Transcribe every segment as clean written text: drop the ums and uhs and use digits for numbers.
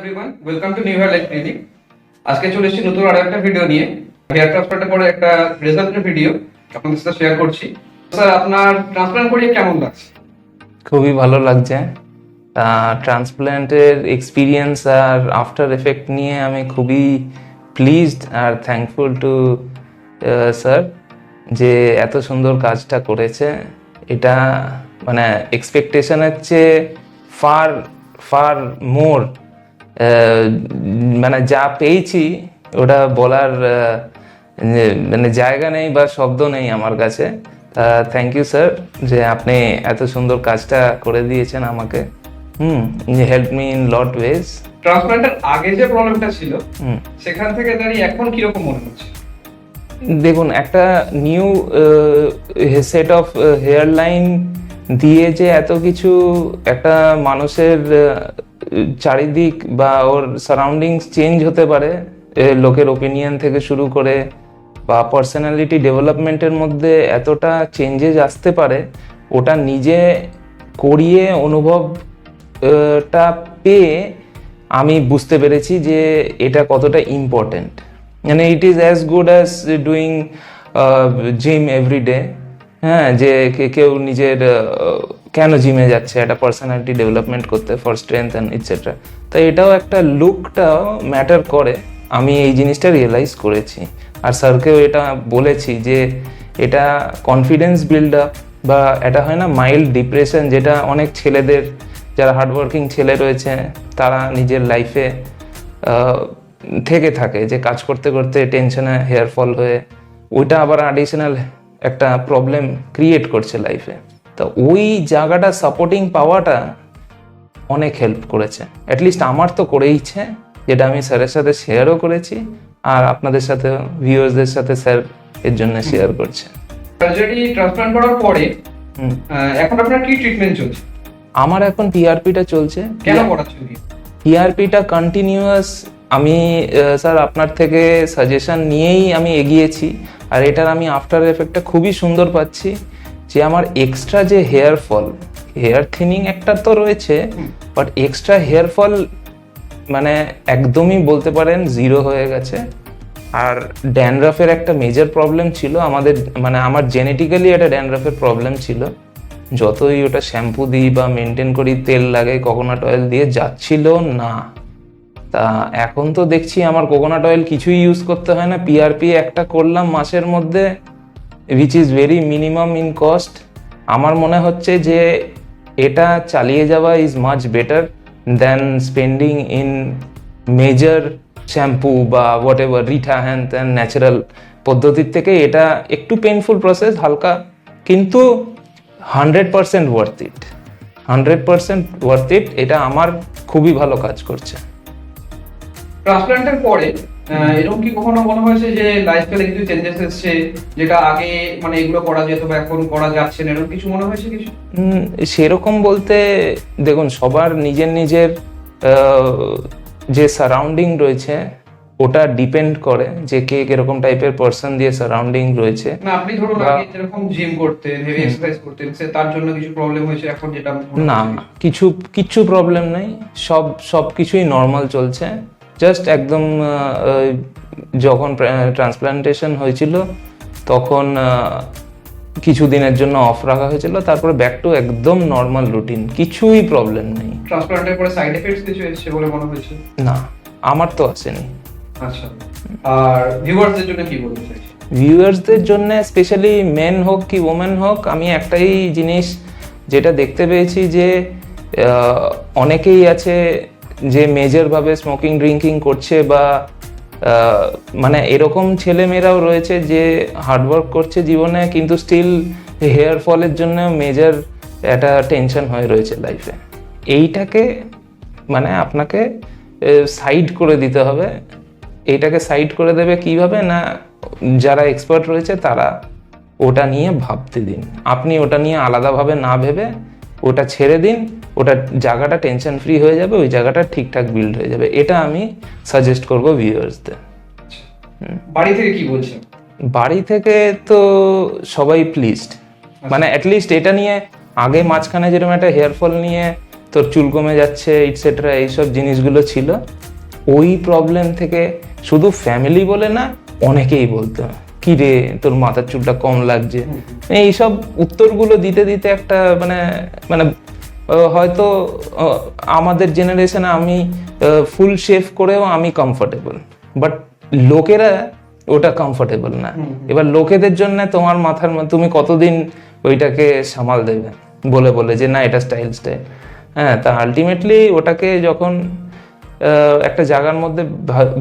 Everyone, welcome to new hair life clinic. আজকে চলে এসেছি নতুন আরো একটা ভিডিও নিয়ে। হেয়ার ট্রান্সপ্লান্টের পরে একটা রেজাল্টের ভিডিও আপনাদের সাথে শেয়ার করছি। স্যার, আপনার ট্রান্সপ্লান্ট করিয়ে কেমন লাগছে? খুবই ভালো লাগছে। ট্রান্সপ্ল্যান্টের এক্সপিরিয়েন্স আর আফটার এফেক্ট নিয়ে আমি খুবই pleased are thankful to sir যে এত সুন্দর কাজটা করেছে। এটা মানে এক্সপেকটেশনের চেয়ে ফার ফার মোর, মানে যা পেয়েছি ওটা বলার মানে জায়গা নেই বা শব্দ নেই আমার কাছে। থ্যাংক ইউ স্যার যে আপনি এত সুন্দর কাজটা করে দিয়েছেন আমাকে। Help me in lot ways. ট্রান্সপ্লান্টের আগে যে প্রবলেমটা ছিল সেখান থেকে দাঁড়িয়ে এখন কিরকম মনে হচ্ছে? দেখুন, একটা new set of hairline দিয়ে যে এত কিছু একটা মানুষের চারিদিক বা ওর সারাউন্ডিংস চেঞ্জ হতে পারে, লোকের ওপিনিয়ন থেকে শুরু করে বা পার্সোনালিটি ডেভেলপমেন্টের মধ্যে এতটা চেঞ্জেস আসতে পারে, ওটা নিজে করিয়ে অনুভবটা পেয়ে আমি বুঝতে পেরেছি যে এটা কতটা ইম্পর্টেন্ট। মানে it is as good as doing gym everyday. হ্যাঁ, যে কেউ নিজের কেন জিমে যাচ্ছে একটা পার্সোনালিটি ডেভেলপমেন্ট করতে, ফর স্ট্রেংথ অ্যান্ড ইটসেট্রা। তাই এটাও একটা লুকটাও ম্যাটার করে, আমি এই জিনিসটা রিয়েলাইজ করেছি। আর স্যারকেও এটা বলেছি যে এটা কনফিডেন্স বিল্ড আপ বা এটা হয় না মাইল্ড ডিপ্রেশন, যেটা অনেক ছেলেদের, যারা হার্ডওয়ার্কিং ছেলে রয়েছে তারা নিজের লাইফে থেকে থাকে, যে কাজ করতে করতে টেনশনে হেয়ার ফল হয়ে ওইটা আবার অ্যাডিশনাল একটা প্রবলেম ক্রিয়েট করছে লাইফে। তো ওই জায়গাটা সাপোর্টিং পাওয়াটা অনেক হেল্প করেছে, অ্যাটলিস্ট আমার তো করেইছে, যেটা আমি স্যারের সাথে শেয়ারও করেছি আর আপনাদের সাথে ভিউয়ার্সদের সাথে স্যার এর জন্য শেয়ার করছে। সার্জারি ট্রান্সপ্লান্ট করার পরে এখন আপনার কি ট্রিটমেন্ট চলছে? আমার এখন টিআরপিটা চলছে। কেন করাচ্ছেন? টিআরপিটা কন্টিনিউয়াস। আমি স্যার আপনার থেকে সাজেশন নিয়েই আমি এগিয়েছি, আর এটার আমি আফটার এফেক্টটা খুবই সুন্দর পাচ্ছি যে আমার এক্সট্রা যে হেয়ার ফল, হেয়ার থিনিং একটা তো রয়েছে, বাট এক্সট্রা হেয়ার ফল মানে একদমই বলতে পারেন জিরো হয়ে গেছে। আর ড্যান্ড্রাফের একটা মেজর প্রবলেম ছিল আমাদের, মানে আমার জেনেটিক্যালি একটা ড্যান্ড্রাফের প্রবলেম ছিল। যতই ওটা শ্যাম্পু দিই বা মেনটেন করি, তেল লাগাই, কোকোনাট অয়েল দিয়ে, যাচ্ছিল না। তা এখন তো দেখছি আমার কোকোনাট অয়েল কিছুই ইউজ করতে হয় না, পিআরপি একটা করলাম মাসের মধ্যে, which is very minimum in cost. আমার মনে হচ্ছে যে এটা চালিয়ে যাওয়া is much better then spending in major shampoo বা হোয়াট এভার রিঠা হ্যান ত্যান ন্যাচারাল পদ্ধতির থেকে। এটা একটু পেইনফুল প্রসেস, হালকা, কিন্তু 100% ওয়ার্থ ইট, 100% ওয়ার্থ ইট। এটা আমার খুবই ভালো কাজ করছে। ট্রান্সপ্লান্টের পরে এরকম কি কখনো মনে হয়েছে যে লাইফস্টাইলে কিছু চেঞ্জেস এসেছে, যেটা আগে মানে এগুলো করা যেত বা এখন করা যাচ্ছে না, এরকম কিছু মনে হয়েছে কিছু? সেরকম বলতে দেখুন, সবার নিজের নিজের যে সারাউন্ডিং রয়েছে ওটা ডিপেন্ড করে যে কে কিরকম টাইপের পার্সন দিয়ে সারাউন্ডিং রয়েছে। না, আপনি ধরুন আগে যেরকম জিম করতেন, হেভি এক্সারসাইজ করতেন, তার জন্য কিছু প্রবলেম হয়েছে এখন যেটা? না, কিচ্ছু প্রবলেম নেই, সব কিছুই নর্মাল চলছে। জাস্ট একদম যখন ট্রান্সপ্লান্টেশন হয়েছিল তখন কিছুদিনের জন্য অফ রাখা হয়েছিল, তারপরে ব্যাক টু একদম নর্মাল রুটিন, কিছুই প্রবলেম নেই। ট্রান্সপ্লান্টের পরে সাইড এফেক্টস কিছু এসেছে বলে মনে হয়েছে? না, আমার তো আসেনি। আচ্ছা, আর ভিউয়ারদের জন্য কি বলতে চাইছেন? ভিউয়ার্সদের জন্য স্পেশালি মেন হোক কি ওমেন হোক, আমি একটাই জিনিস যেটা দেখতে পেয়েছি যে অনেকেই আছে যে মেজরভাবে স্মোকিং ড্রিঙ্কিং করছে বা মানে এরকম ছেলেমেয়েরাও রয়েছে যে হার্ডওয়ার্ক করছে জীবনে, কিন্তু স্টিল হেয়ার ফলের জন্য মেজর একটা টেনশন হয়ে রয়েছে লাইফে। এইটাকে মানে আপনাকে সাইড করে দিতে হবে। এইটাকে সাইড করে দেবে কিভাবে না, যারা এক্সপার্ট রয়েছে তারা ওটা নিয়ে ভাবতে দিন। আপনি ওটা নিয়ে আলাদাভাবে না ভেবে ওটা ছেড়ে দিন, ওটা জায়গাটা টেনশন ফ্রি হয়ে যাবে, ওই জায়গাটা ঠিকঠাক বিল্ড হয়ে যাবে। এটা আমি সাজেস্ট করব ভিউয়ার্সদের। বাড়ি থেকে কি বলছেন? বাড়ি থেকে তো সবাই প্লিজড, মানে অ্যাটলিস্ট এটা নিয়ে আগে মাঝখানে যেরকম একটা হেয়ার ফল নিয়ে তোর চুল কমে যাচ্ছে ইটসেট্রা, এইসব জিনিসগুলো ছিল। ওই প্রবলেম থেকে শুধু ফ্যামিলি বলে না, অনেকেই বলতো কি রে তোর মাথার চুলটা কম লাগছে। এইসব উত্তরগুলো দিতে দিতে একটা মানে মানে হয়তো আমাদের জেনারেশনে আমি ফুল শেভ করেও আমি কমফোর্টেবল, বাট লোকেরা ওটা কমফোর্টেবল না। এবার লোকেদের জন্য তোমার মাথার মধ্যে তুমি কতদিন ওইটাকে সামাল দেবে বলে বলে যে না এটা স্টাইল। হ্যাঁ, তা আলটিমেটলি ওটাকে যখন একটা জায়গার মধ্যে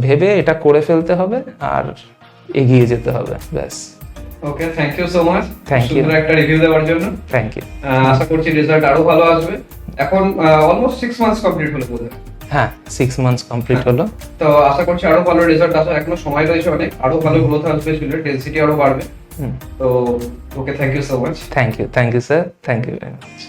ভেবে এটা করে ফেলতে হবে আর এগিয়ে যেতে হবে, ব্যাস। Okay, thank you so much, Thank you. সুন্দর একটা রিভিউ দেওয়ার জন্য। Thank you. আশা করছি রেজাল্ট আরো ভালো আসবে। এখন অলমোস্ট 6 মান্থস কমপ্লিট হলো বোধহয়। হ্যাঁ, 6 মান্থস কমপ্লিট হলো। তো আশা করছি আরো ভালো রেজাল্ট আসার এখনো সময় রয়েছে অনেক, আরো ভালো গ্রোথ আসবে, চুলের ডেনসিটি আরো বাড়বে। তো okay, thank you so much. Thank you sir, thank you very much.